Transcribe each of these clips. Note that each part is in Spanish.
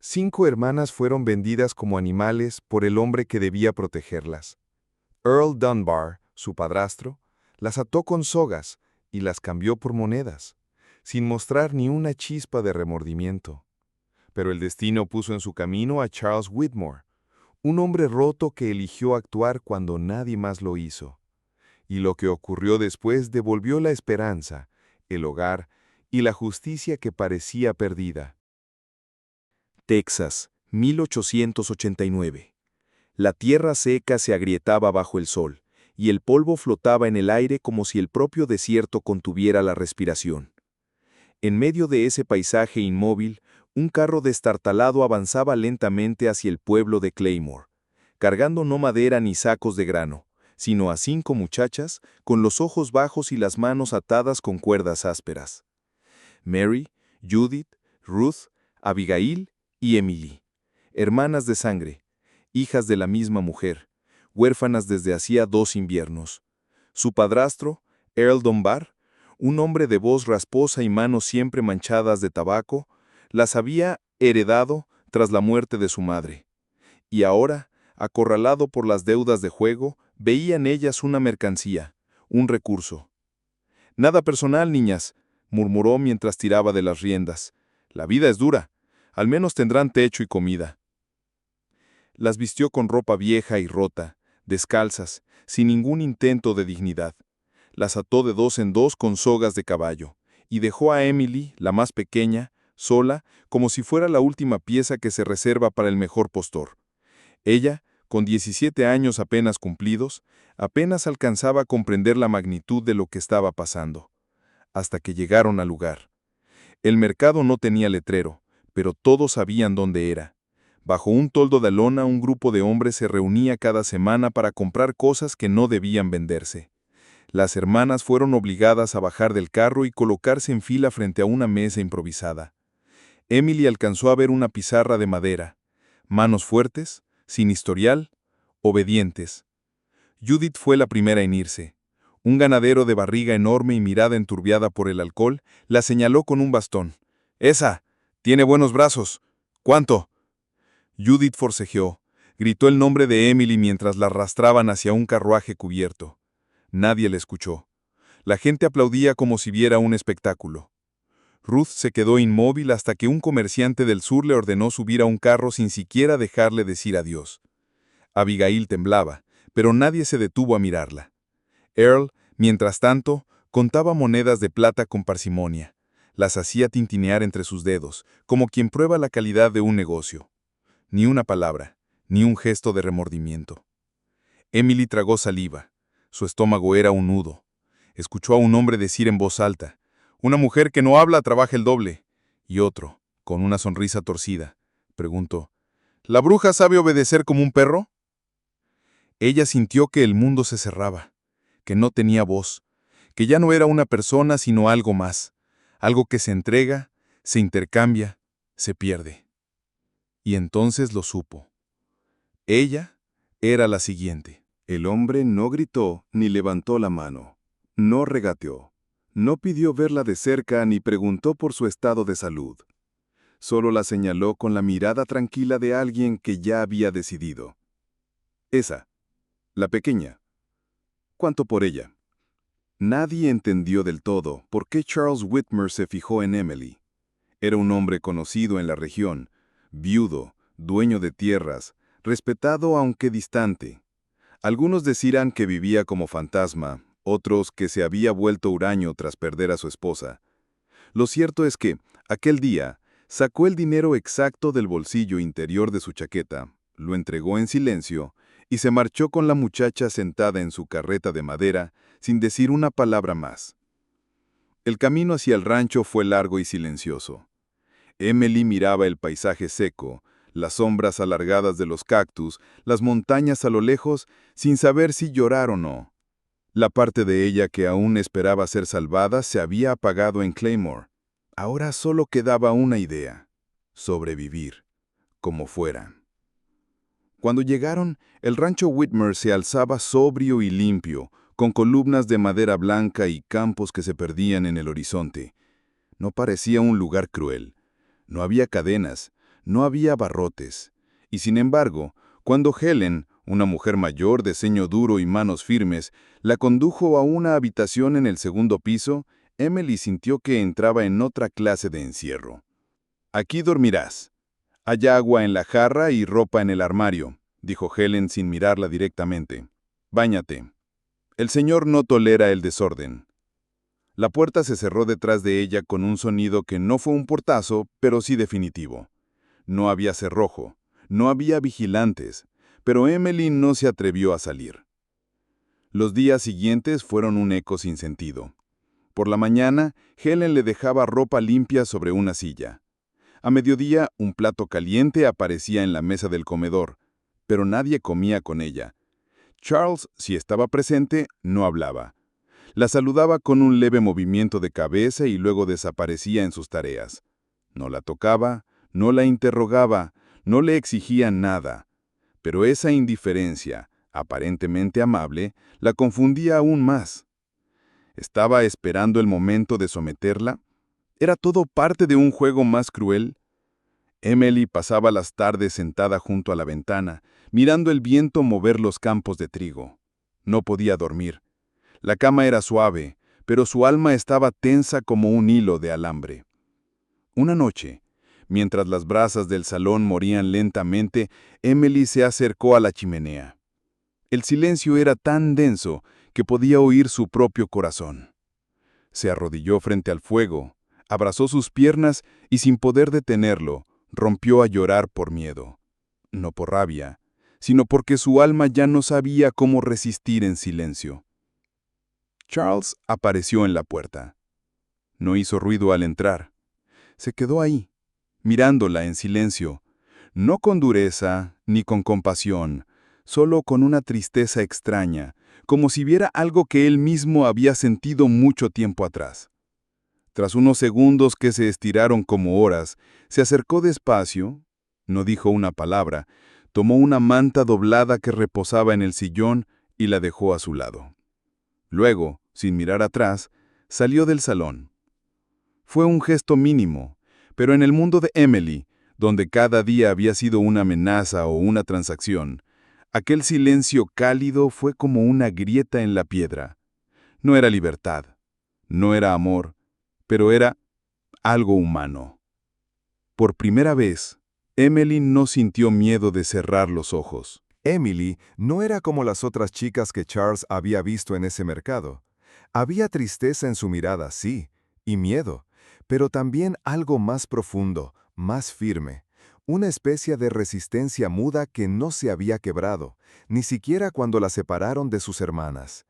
5 hermanas fueron vendidas como animales por el hombre que debía protegerlas. Earl Dunbar, su padrastro, las ató con sogas y las cambió por monedas, sin mostrar ni una chispa de remordimiento. Pero el destino puso en su camino a Charles Whitmore, un hombre roto que eligió actuar cuando nadie más lo hizo. Y lo que ocurrió después devolvió la esperanza, el hogar y la justicia que parecía perdida. Texas, 1889. La tierra seca se agrietaba bajo el sol, y el polvo flotaba en el aire como si el propio desierto contuviera la respiración. En medio de ese paisaje inmóvil, un carro destartalado avanzaba lentamente hacia el pueblo de Claymore, cargando no madera ni sacos de grano, sino a 5 muchachas con los ojos bajos y las manos atadas con cuerdas ásperas. Mary, Judith, Ruth, Abigail y Emily, hermanas de sangre, hijas de la misma mujer, huérfanas desde hacía 2 inviernos. Su padrastro, Earl Dunbar, un hombre de voz rasposa y manos siempre manchadas de tabaco, las había heredado tras la muerte de su madre. Y ahora, acorralado por las deudas de juego, veía en ellas una mercancía, un recurso. «Nada personal, niñas», murmuró mientras tiraba de las riendas. «La vida es dura. Al menos tendrán techo y comida». Las vistió con ropa vieja y rota, descalzas, sin ningún intento de dignidad. Las ató de 2 en 2 con sogas de caballo, y dejó a Emily, la más pequeña, sola, como si fuera la última pieza que se reserva para el mejor postor. Ella, con 17 años apenas cumplidos, apenas alcanzaba a comprender la magnitud de lo que estaba pasando. Hasta que llegaron al lugar. El mercado no tenía letrero, pero todos sabían dónde era. Bajo un toldo de lona, un grupo de hombres se reunía cada semana para comprar cosas que no debían venderse. Las hermanas fueron obligadas a bajar del carro y colocarse en fila frente a una mesa improvisada. Emily alcanzó a ver una pizarra de madera. Manos fuertes, sin historial, obedientes. Judith fue la primera en irse. Un ganadero de barriga enorme y mirada enturbiada por el alcohol la señaló con un bastón. «¡Esa! Tiene buenos brazos. ¿Cuánto?» Judith forcejeó. Gritó el nombre de Emily mientras la arrastraban hacia un carruaje cubierto. Nadie le escuchó. La gente aplaudía como si viera un espectáculo. Ruth se quedó inmóvil hasta que un comerciante del sur le ordenó subir a un carro sin siquiera dejarle decir adiós. Abigail temblaba, pero nadie se detuvo a mirarla. Earl, mientras tanto, contaba monedas de plata con parsimonia. Las hacía tintinear entre sus dedos, como quien prueba la calidad de un negocio. Ni una palabra, ni un gesto de remordimiento. Emily tragó saliva. Su estómago era un nudo. Escuchó a un hombre decir en voz alta: «Una mujer que no habla trabaja el doble». Y otro, con una sonrisa torcida, preguntó: «¿La bruja sabe obedecer como un perro?». Ella sintió que el mundo se cerraba, que no tenía voz, que ya no era una persona sino algo más, algo que se entrega, se intercambia, se pierde. Y entonces lo supo. Ella era la siguiente. El hombre no gritó ni levantó la mano, no regateó, no pidió verla de cerca ni preguntó por su estado de salud. Solo la señaló con la mirada tranquila de alguien que ya había decidido. Esa, la pequeña. ¿Cuánto por ella? Nadie entendió del todo por qué Charles Whitmore se fijó en Emily. Era un hombre conocido en la región, viudo, dueño de tierras, respetado aunque distante. Algunos decían que vivía como fantasma, otros que se había vuelto huraño tras perder a su esposa. Lo cierto es que, aquel día, sacó el dinero exacto del bolsillo interior de su chaqueta, lo entregó en silencio y se marchó con la muchacha sentada en su carreta de madera sin decir una palabra más. El camino hacia el rancho fue largo y silencioso. Emily miraba el paisaje seco, las sombras alargadas de los cactus, las montañas a lo lejos, sin saber si llorar o no. La parte de ella que aún esperaba ser salvada se había apagado en Claymore. Ahora solo quedaba una idea: sobrevivir, como fuera. Cuando llegaron, el rancho Whitmore se alzaba sobrio y limpio, con columnas de madera blanca y campos que se perdían en el horizonte. No parecía un lugar cruel. No había cadenas, no había barrotes. Y sin embargo, cuando Helen, una mujer mayor de ceño duro y manos firmes, la condujo a una habitación en el segundo piso, Emily sintió que entraba en otra clase de encierro. «Aquí dormirás. Hay agua en la jarra y ropa en el armario», dijo Helen sin mirarla directamente. «Báñate. El señor no tolera el desorden». La puerta se cerró detrás de ella con un sonido que no fue un portazo, pero sí definitivo. No había cerrojo, no había vigilantes, pero Emily no se atrevió a salir. Los días siguientes fueron un eco sin sentido. Por la mañana, Helen le dejaba ropa limpia sobre una silla. A mediodía, un plato caliente aparecía en la mesa del comedor, pero nadie comía con ella. Charles, si estaba presente, no hablaba. La saludaba con un leve movimiento de cabeza y luego desaparecía en sus tareas. No la tocaba, no la interrogaba, no le exigía nada. Pero esa indiferencia, aparentemente amable, la confundía aún más. ¿Estaba esperando el momento de someterla? ¿Era todo parte de un juego más cruel? Emily pasaba las tardes sentada junto a la ventana, mirando el viento mover los campos de trigo. No podía dormir. La cama era suave, pero su alma estaba tensa como un hilo de alambre. Una noche, mientras las brasas del salón morían lentamente, Emily se acercó a la chimenea. El silencio era tan denso que podía oír su propio corazón. Se arrodilló frente al fuego, abrazó sus piernas y sin poder detenerlo, rompió a llorar por miedo. No por rabia, sino porque su alma ya no sabía cómo resistir en silencio. Charles apareció en la puerta. No hizo ruido al entrar. Se quedó ahí, mirándola en silencio, no con dureza ni con compasión, solo con una tristeza extraña, como si viera algo que él mismo había sentido mucho tiempo atrás. Tras unos segundos que se estiraron como horas, se acercó despacio, no dijo una palabra, tomó una manta doblada que reposaba en el sillón y la dejó a su lado. Luego, sin mirar atrás, salió del salón. Fue un gesto mínimo, pero en el mundo de Emily, donde cada día había sido una amenaza o una transacción, aquel silencio cálido fue como una grieta en la piedra. No era libertad, no era amor, pero era algo humano. Por primera vez, Emily no sintió miedo de cerrar los ojos. Emily no era como las otras chicas que Charles había visto en ese mercado. Había tristeza en su mirada, sí, y miedo, pero también algo más profundo, más firme, una especie de resistencia muda que no se había quebrado, ni siquiera cuando la separaron de sus hermanas.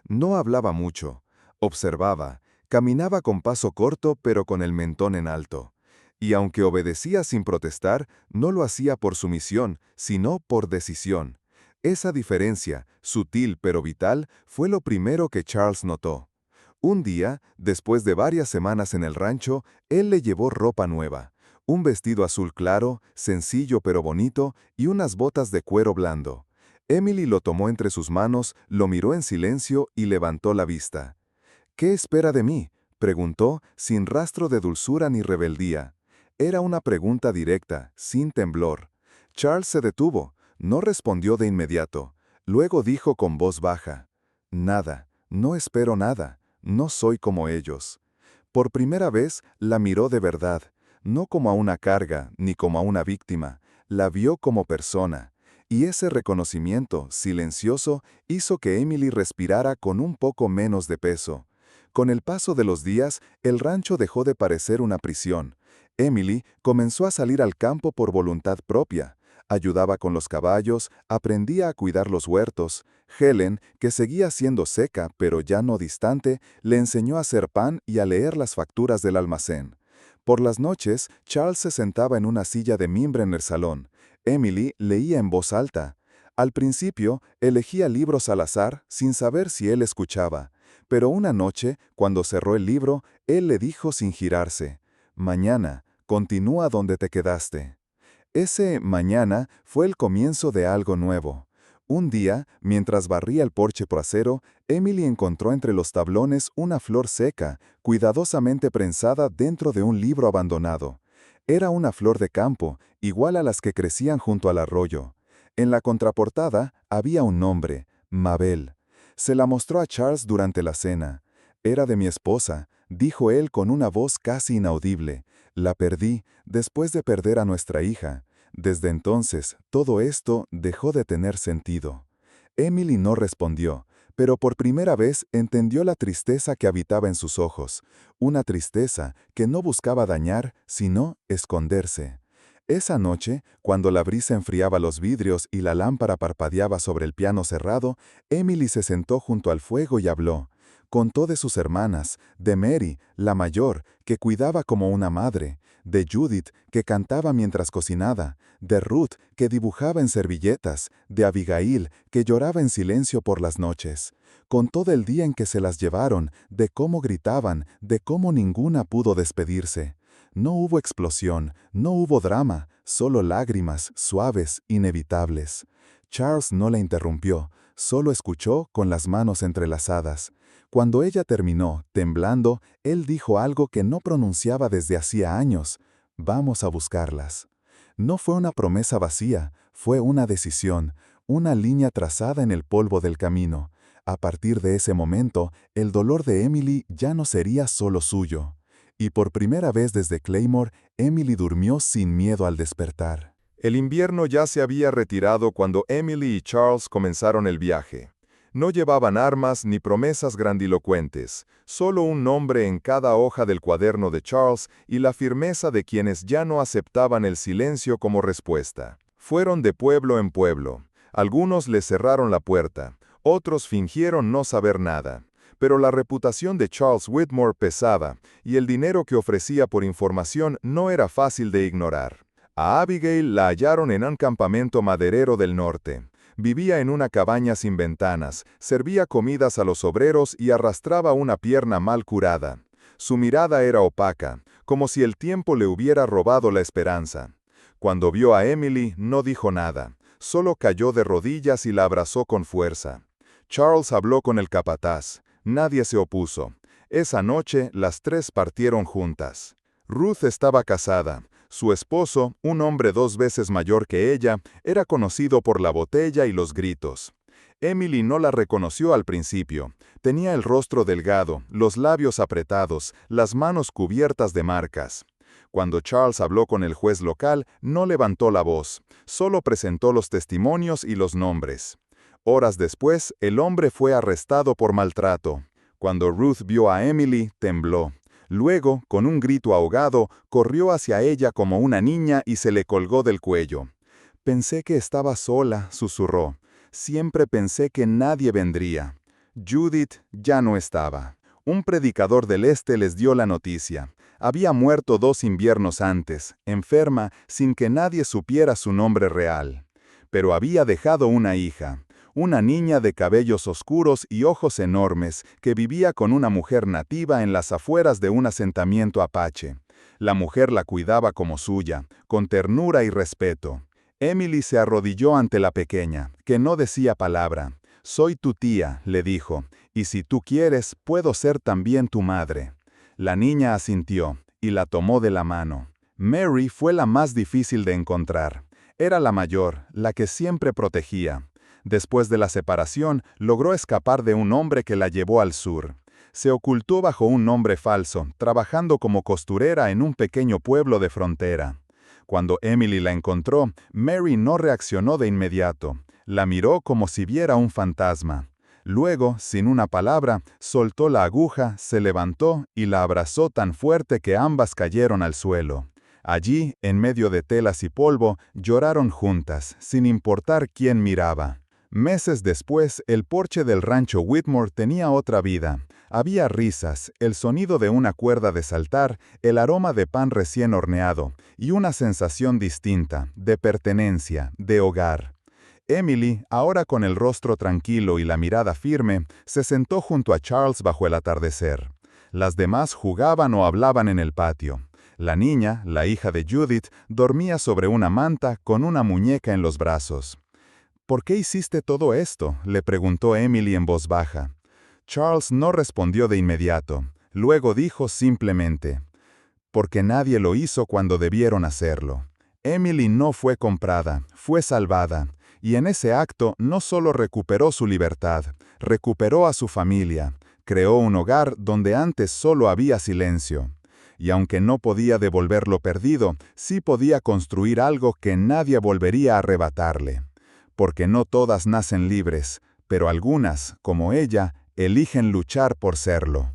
No hablaba mucho, observaba, caminaba con paso corto pero con el mentón en alto. Y aunque obedecía sin protestar, no lo hacía por sumisión, sino por decisión. Esa diferencia, sutil pero vital, fue lo primero que Charles notó. Un día, después de varias semanas en el rancho, él le llevó ropa nueva. Un vestido azul claro, sencillo pero bonito, y unas botas de cuero blando. Emily lo tomó entre sus manos, lo miró en silencio y levantó la vista. «¿Qué espera de mí?», preguntó, sin rastro de dulzura ni rebeldía. Era una pregunta directa, sin temblor. Charles se detuvo, no respondió de inmediato. Luego dijo con voz baja: «Nada, no espero nada, no soy como ellos». Por primera vez la miró de verdad, no como a una carga, ni como a una víctima, la vio como persona. Y ese reconocimiento, silencioso, hizo que Emily respirara con un poco menos de peso. Con el paso de los días, el rancho dejó de parecer una prisión. Emily comenzó a salir al campo por voluntad propia. Ayudaba con los caballos, aprendía a cuidar los huertos. Helen, que seguía siendo seca pero ya no distante, le enseñó a hacer pan y a leer las facturas del almacén. Por las noches, Charles se sentaba en una silla de mimbre en el salón. Emily leía en voz alta. Al principio, elegía libros al azar, sin saber si él escuchaba. Pero una noche, cuando cerró el libro, él le dijo sin girarse: «Mañana, continúa donde te quedaste». Ese mañana fue el comienzo de algo nuevo. Un día, mientras barría el porche trasero, Emily encontró entre los tablones una flor seca, cuidadosamente prensada dentro de un libro abandonado. Era una flor de campo, igual a las que crecían junto al arroyo. En la contraportada había un nombre, Mabel. Se la mostró a Charles durante la cena. «Era de mi esposa», dijo él con una voz casi inaudible. «La perdí después de perder a nuestra hija. Desde entonces, todo esto dejó de tener sentido». Emily no respondió, pero por primera vez entendió la tristeza que habitaba en sus ojos, una tristeza que no buscaba dañar, sino esconderse. Esa noche, cuando la brisa enfriaba los vidrios y la lámpara parpadeaba sobre el piano cerrado, Emily se sentó junto al fuego y habló. Contó de sus hermanas, de Mary, la mayor, que cuidaba como una madre, de Judith, que cantaba mientras cocinaba, de Ruth, que dibujaba en servilletas, de Abigail, que lloraba en silencio por las noches. Contó del día en que se las llevaron, de cómo gritaban, de cómo ninguna pudo despedirse. No hubo explosión, no hubo drama, solo lágrimas, suaves, inevitables. Charles no la interrumpió, solo escuchó con las manos entrelazadas. Cuando ella terminó, temblando, él dijo algo que no pronunciaba desde hacía años. «Vamos a buscarlas». No fue una promesa vacía, fue una decisión, una línea trazada en el polvo del camino. A partir de ese momento, el dolor de Emily ya no sería solo suyo. Y por primera vez desde Claymore, Emily durmió sin miedo al despertar. El invierno ya se había retirado cuando Emily y Charles comenzaron el viaje. No llevaban armas ni promesas grandilocuentes, solo un nombre en cada hoja del cuaderno de Charles y la firmeza de quienes ya no aceptaban el silencio como respuesta. Fueron de pueblo en pueblo. Algunos les cerraron la puerta, otros fingieron no saber nada. Pero la reputación de Charles Whitmore pesaba, y el dinero que ofrecía por información no era fácil de ignorar. A Abigail la hallaron en un campamento maderero del norte. Vivía en una cabaña sin ventanas, servía comidas a los obreros y arrastraba una pierna mal curada. Su mirada era opaca, como si el tiempo le hubiera robado la esperanza. Cuando vio a Emily, no dijo nada, solo cayó de rodillas y la abrazó con fuerza. Charles habló con el capataz. Nadie se opuso. Esa noche, las tres partieron juntas. Ruth estaba casada. Su esposo, un hombre 2 veces mayor que ella, era conocido por la botella y los gritos. Emily no la reconoció al principio. Tenía el rostro delgado, los labios apretados, las manos cubiertas de marcas. Cuando Charles habló con el juez local, no levantó la voz, solo presentó los testimonios y los nombres. Horas después, el hombre fue arrestado por maltrato. Cuando Ruth vio a Emily, tembló. Luego, con un grito ahogado, corrió hacia ella como una niña y se le colgó del cuello. «Pensé que estaba sola», susurró. «Siempre pensé que nadie vendría». Judith ya no estaba. Un predicador del este les dio la noticia. Había muerto 2 inviernos antes, enferma, sin que nadie supiera su nombre real. Pero había dejado una hija. Una niña de cabellos oscuros y ojos enormes que vivía con una mujer nativa en las afueras de un asentamiento apache. La mujer la cuidaba como suya, con ternura y respeto. Emily se arrodilló ante la pequeña, que no decía palabra. «Soy tu tía», le dijo, «y si tú quieres, puedo ser también tu madre». La niña asintió, y la tomó de la mano. Mary fue la más difícil de encontrar. Era la mayor, la que siempre protegía. Después de la separación, logró escapar de un hombre que la llevó al sur. Se ocultó bajo un nombre falso, trabajando como costurera en un pequeño pueblo de frontera. Cuando Emily la encontró, Mary no reaccionó de inmediato. La miró como si viera un fantasma. Luego, sin una palabra, soltó la aguja, se levantó y la abrazó tan fuerte que ambas cayeron al suelo. Allí, en medio de telas y polvo, lloraron juntas, sin importar quién miraba. Meses después, el porche del rancho Whitmore tenía otra vida. Había risas, el sonido de una cuerda de saltar, el aroma de pan recién horneado, y una sensación distinta, de pertenencia, de hogar. Emily, ahora con el rostro tranquilo y la mirada firme, se sentó junto a Charles bajo el atardecer. Las demás jugaban o hablaban en el patio. La niña, la hija de Judith, dormía sobre una manta con una muñeca en los brazos. «¿Por qué hiciste todo esto?», le preguntó Emily en voz baja. Charles no respondió de inmediato. Luego dijo simplemente, porque nadie lo hizo cuando debieron hacerlo. Emily no fue comprada, fue salvada, y en ese acto no solo recuperó su libertad, recuperó a su familia, creó un hogar donde antes solo había silencio. Y aunque no podía devolver lo perdido, sí podía construir algo que nadie volvería a arrebatarle. Porque no todas nacen libres, pero algunas, como ella, eligen luchar por serlo.